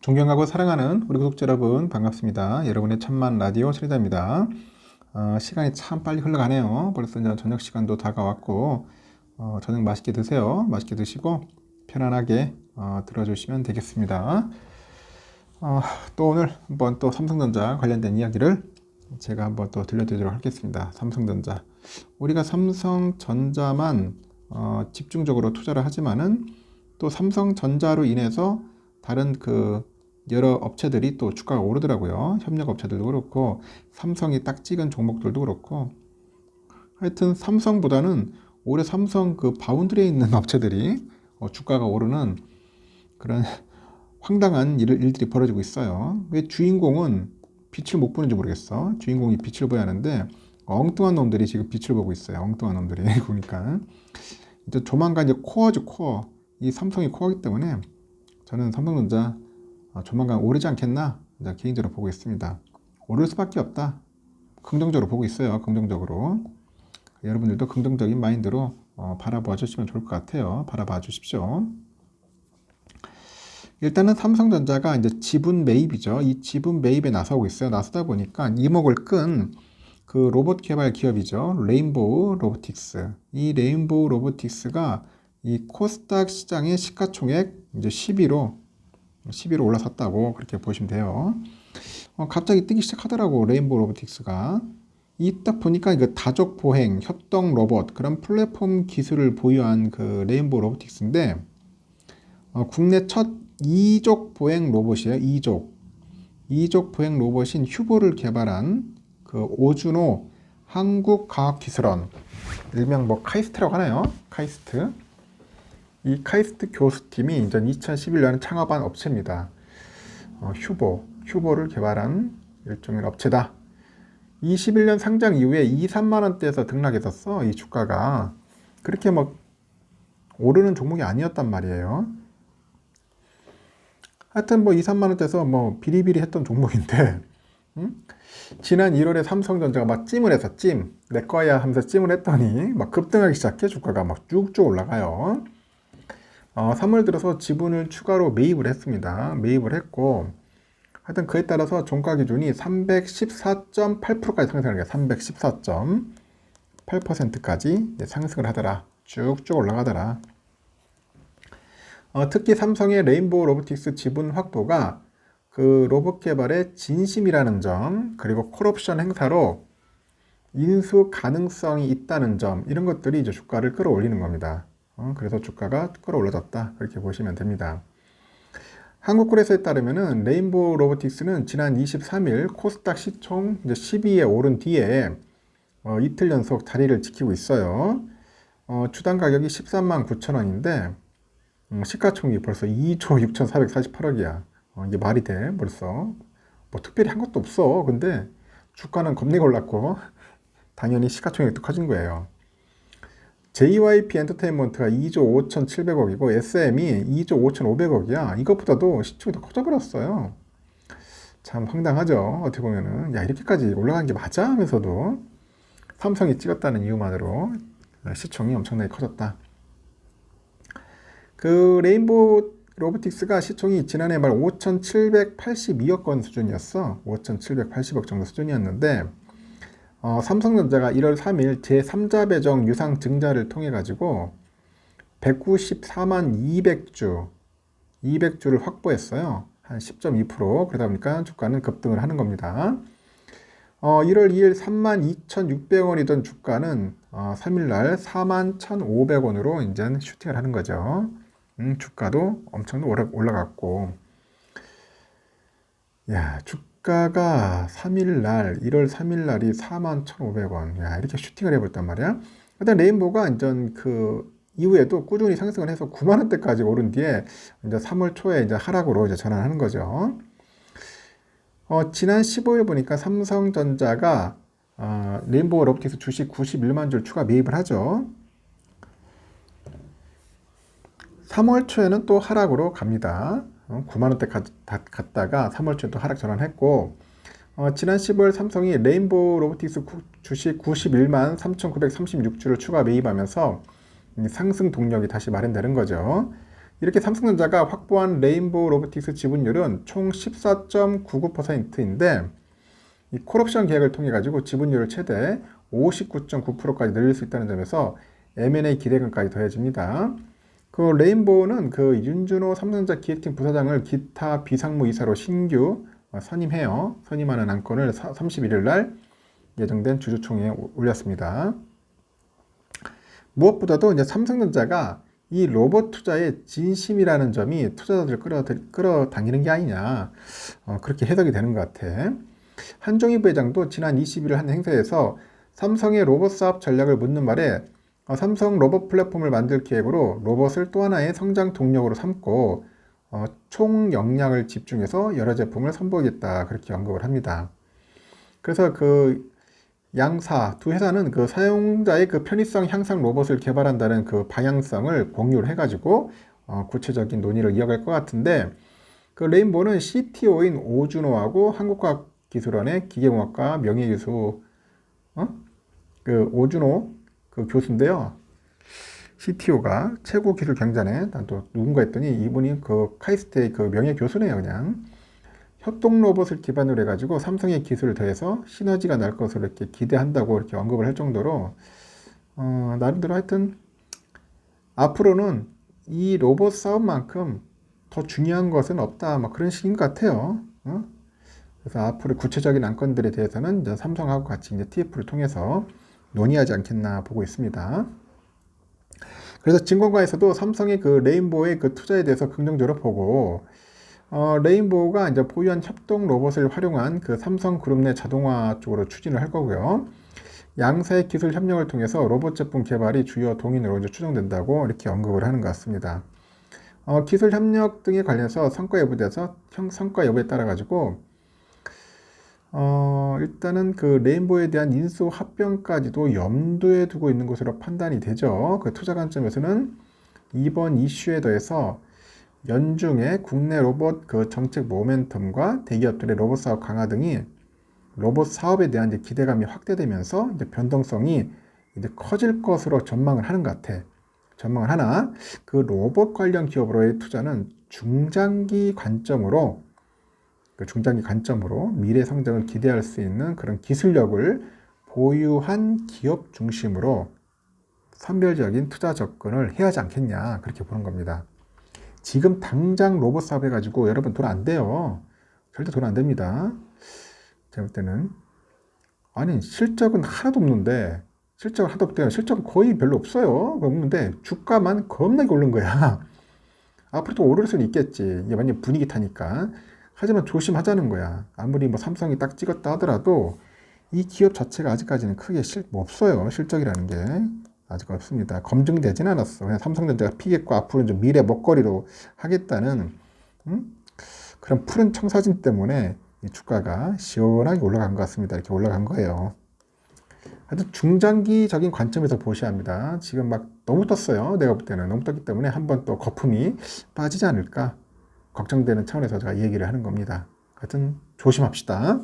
존경하고 사랑하는 우리 구독자 여러분 반갑습니다. 여러분의 천만 라디오 최리다입니다. 시간이 참 빨리 흘러가네요. 벌써 이제 저녁 시간도 다가왔고 저녁 맛있게 드세요. 맛있게 드시고 편안하게 들어주시면 되겠습니다. 또 오늘 한번 또 삼성전자 관련된 이야기를 제가 한번 또 들려드리도록 하겠습니다. 삼성전자, 우리가 삼성전자만 집중적으로 투자를 하지만은 또 삼성전자로 인해서 다른 여러 업체들이 또 주가가 오르더라고요. 협력 업체들도 그렇고 삼성이 딱 찍은 종목들도 그렇고, 하여튼 삼성보다는 오히려 삼성 바운드리에 있는 업체들이 주가가 오르는 그런 황당한 일들이 벌어지고 있어요. 왜 주인공은 빛을 못 보는지 모르겠어. 주인공이 빛을 보야 하는데 엉뚱한 놈들이 지금 빛을 보고 있어요. 엉뚱한 놈들이 보니까 이제 조만간 이제 코어죠, 코어. 이 삼성이 코어이기 때문에 저는 삼성전자 조만간 오르지 않겠나 이제 개인적으로 보고 있습니다. 오를 수밖에 없다. 긍정적으로 보고 있어요. 긍정적으로. 여러분들도 긍정적인 마인드로 바라봐 주시면 좋을 것 같아요. 바라봐 주십시오. 일단은 삼성전자가 이제 지분 매입이죠. 이 지분 매입에 나서고 있어요. 나서다 보니까 이목을 끈 로봇 개발 기업이죠. 레인보우 로보틱스. 이 레인보우 로보틱스가 이 코스닥 시장의 시가총액 이제 10위로 올라섰다고 그렇게 보시면 돼요. 갑자기 뜨기 시작하더라고, 레인보우 로보틱스가. 이 딱 보니까 이거 다족 보행, 협동 로봇 그런 플랫폼 기술을 보유한 레인보우 로보틱스인데 국내 첫 2족 보행 로봇이에요. 2족 보행 로봇인 휴보를 개발한 오준호 한국과학기술원, 일명 카이스트라고 하나요? 카이스트. 이 카이스트 교수팀이 이제 2011년에 창업한 업체입니다. 휴보를 개발한 일종의 업체다. 21년 상장 이후에 2, 3만 원대에서 등락했었어. 이 주가가 그렇게 오르는 종목이 아니었단 말이에요. 하여튼 2, 3만 원대에서 비리비리 했던 종목인데, 지난 1월에 삼성전자가 찜을 해서 내 거야 하면서 찜을 했더니 급등하기 시작해. 주가가 쭉쭉 올라가요. 3월 들어서 지분을 추가로 매입을 했습니다. 매입을 했고, 하여튼 그에 따라서 종가 기준이 314.8%까지 상승을 해요. 314.8%까지 상승을 하더라. 쭉쭉 올라가더라. 특히 삼성의 레인보우 로보틱스 지분 확보가 로봇 개발의 진심이라는 점, 그리고 콜옵션 행사로 인수 가능성이 있다는 점, 이런 것들이 이제 주가를 끌어올리는 겁니다. 그래서 주가가 끌어올라졌다, 그렇게 보시면 됩니다. 한국거래소에 따르면은 레인보우 로보틱스는 지난 23일 코스닥 시총 이제 10위에 오른 뒤에 이틀 연속 자리를 지키고 있어요. 주당 가격이 13만 9천 원인데 시가총액이 벌써 2조 6,448억이야. 이게 말이 돼? 벌써 특별히 한 것도 없어. 근데 주가는 겁나 올랐고 당연히 시가총액도 커진 거예요. JYP 엔터테인먼트가 2조 5,700억이고 SM이 2조 5,500억이야. 이것보다도 시총이 더 커져버렸어요. 참 황당하죠. 어떻게 보면은 이렇게까지 올라간 게 맞아? 하면서도 삼성이 찍었다는 이유만으로 시총이 엄청나게 커졌다. 레인보우 로보틱스가 시총이 지난해 말 5,782억 원 수준이었어. 5,780억 정도 수준이었는데 삼성전자가 1월 3일 제3자 배정 유상 증자를 통해 가지고 194만 200주를 확보했어요. 한 10.2%. 그러다 보니까 주가는 급등을 하는 겁니다. 1월 2일 32,600원이던 주가는 3일날 41,500원으로 이제 슈팅을 하는 거죠. 주가도 엄청 올라갔고, 주가가 3일날 1월 3일날이 41,500원, 이렇게 슈팅을 해버렸단 말이야. 일단 레인보우가 이제 이후에도 꾸준히 상승을 해서 9만 원대까지 오른 뒤에 이제 3월 초에 이제 하락으로 이제 전환하는 거죠. 지난 15일 보니까 삼성전자가 레인보우 로보틱스 주식 91만 주를 추가 매입을 하죠. 3월 초에는 또 하락으로 갑니다. 9만 원대 갔다가 3월 초에 또 하락 전환했고, 지난 15일 삼성이 레인보우 로보틱스 주식 91만 3,936주를 추가 매입하면서 상승 동력이 다시 마련되는 거죠. 이렇게 삼성전자가 확보한 레인보우 로보틱스 지분율은 총 14.99%인데 이 콜옵션 계약을 통해 가지고 지분율을 최대 59.9%까지 늘릴 수 있다는 점에서 M&A 기대감까지 더해집니다. 그 레인보우는 그 윤준호 삼성전자 기획팀 부사장을 기타 비상무 이사로 신규 선임해요. 선임하는 안건을 31일 날 예정된 주주총회에 올렸습니다. 무엇보다도 이제 삼성전자가 이 로봇 투자에 진심이라는 점이 투자자들을 끌어당기는 게 아니냐, 그렇게 해석이 되는 것 같아. 한종희 부회장도 지난 20일 한 행사에서 삼성의 로봇 사업 전략을 묻는 말에 삼성 로봇 플랫폼을 만들 계획으로 로봇을 또 하나의 성장 동력으로 삼고 총 역량을 집중해서 여러 제품을 선보이겠다, 그렇게 언급을 합니다. 그래서 그 양사 두 회사는 그 사용자의 그 편의성 향상 로봇을 개발한다는 그 방향성을 공유를 해가지고 구체적인 논의를 이어갈 것 같은데, 그 레인보우는 CTO인 오준호하고 한국과학기술원의 기계공학과 명예교수 그 오준호 그 교수인데요. CTO가 최고 기술 경자네. 난 또 누군가 했더니 이분이 그 카이스트의 그 명예교수네요, 그냥. 협동 로봇을 기반으로 해가지고 삼성의 기술을 더해서 시너지가 날 것으로 이렇게 기대한다고 이렇게 언급을 할 정도로 나름대로 하여튼 앞으로는 이 로봇 사업만큼 더 중요한 것은 없다, 뭐 그런 식인 것 같아요. 그래서 앞으로 구체적인 안건들에 대해서는 이제 삼성하고 같이 이제 TF를 통해서 논의하지 않겠나 보고 있습니다. 그래서 증권가에서도 삼성의 그 레인보우의 그 투자에 대해서 긍정적으로 보고, 레인보우가 이제 보유한 협동 로봇을 활용한 그 삼성그룹 내 자동화 쪽으로 추진을 할 거고요. 양사의 기술 협력을 통해서 로봇 제품 개발이 주요 동인으로 이제 추정된다고 이렇게 언급을 하는 것 같습니다. 기술 협력 등에 관련해서 성과 여부에 따라 가지고 일단은 그 레인보우에 대한 인수 합병까지도 염두에 두고 있는 것으로 판단이 되죠. 그 투자 관점에서는 이번 이슈에 더해서 연중에 국내 로봇 그 정책 모멘텀과 대기업들의 로봇 사업 강화 등이 로봇 사업에 대한 이제 기대감이 확대되면서 이제 변동성이 이제 커질 것으로 전망을 하는 것 같아. 전망을 하나, 그 로봇 관련 기업으로의 투자는 중장기 관점으로 미래 성장을 기대할 수 있는 그런 기술력을 보유한 기업 중심으로 선별적인 투자 접근을 해야 하지 않겠냐, 그렇게 보는 겁니다. 지금 당장 로봇 사업 해가지고 여러분 돈 안 돼요. 절대 돈 안 됩니다. 제가 볼 때는 아니 실적은 하나도 없는데, 실적은 거의 별로 없어요. 없는데 주가만 겁나게 오른 거야. 앞으로도 오를 수는 있겠지. 이게 완전 분위기 타니까. 하지만 조심하자는 거야. 아무리 뭐 삼성이 딱 찍었다 하더라도 이 기업 자체가 아직까지는 크게 없어요. 실적이라는 게 아직 없습니다. 검증되진 않았어. 그냥 삼성전자가 피겠고 앞으로는 좀 미래 먹거리로 하겠다는 그런 푸른 청사진 때문에 이 주가가 시원하게 올라간 것 같습니다. 이렇게 올라간 거예요. 하여튼 중장기적인 관점에서 보셔야 합니다. 지금 막 너무 떴어요. 내가 볼 때는 너무 떴기 때문에 한번 또 거품이 빠지지 않을까 걱정되는 차원에서 제가 얘기를 하는 겁니다. 하여튼 조심합시다.